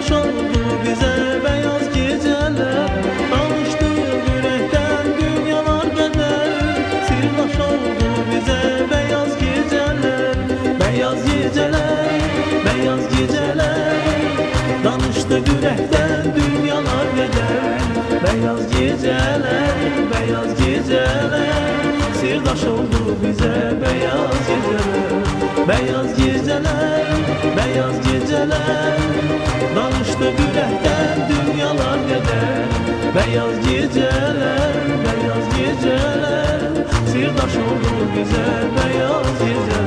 Sirdaş oldu bize beyaz geceler, danıştı yürekten dünyalar kadar. Sirdaş oldu bize beyaz geceler, beyaz geceler, beyaz geceler, danıştı yürekten dünyalar kadar. Beyaz geceler, beyaz geceler, sirdaş oldu bize beyaz geceler. Beyaz geceler, beyaz geceler, danıştı yürekten dünyalar kadar. Beyaz geceler, beyaz geceler, sirdaş oldu bize beyaz geceler.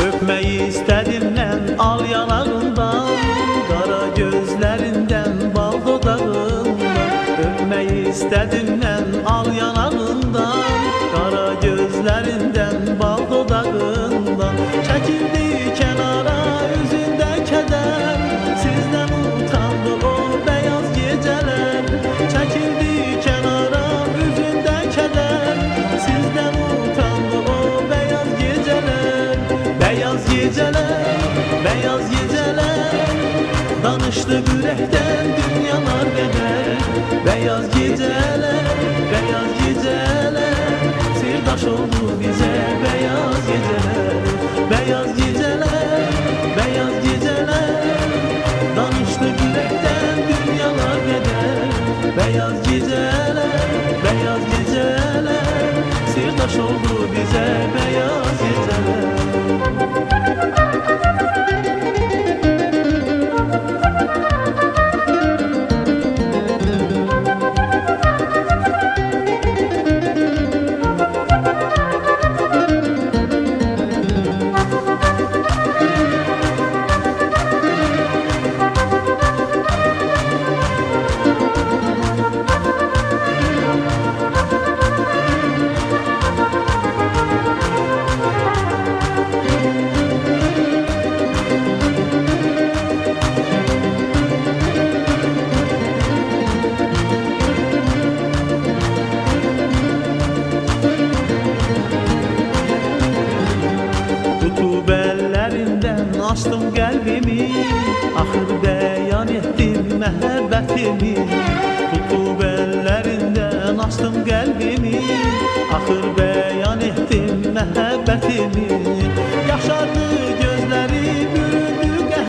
Öpmeyi istedimden al yanağından, kara gözlerinden bal dudağından. Öpmeyi istedimden al yanağından, kara gözlerinden bal dudağından. Çekildi kenara yüzünde keder, sizden utandı o beyaz geceler. Çekildi kenara yüzünde keder, sizden utandı o beyaz geceler. Beyaz geceler, beyaz geceler, danıştı yürekten dünyalar kadar. Beyaz geceler, beyaz geceler, sirdaş oldu bize beyaz geceler. Beyaz geceler, beyaz geceler, danıştı yürekten dünyalar kadar. Beyaz geceler, beyaz geceler, sirdaş oldu bize beyaz geceler. Tutup ellerinden açtım kalbimi, ahır beyan ettim mehabbetimi. Tutup ellerinden açtım kalbimi, ahır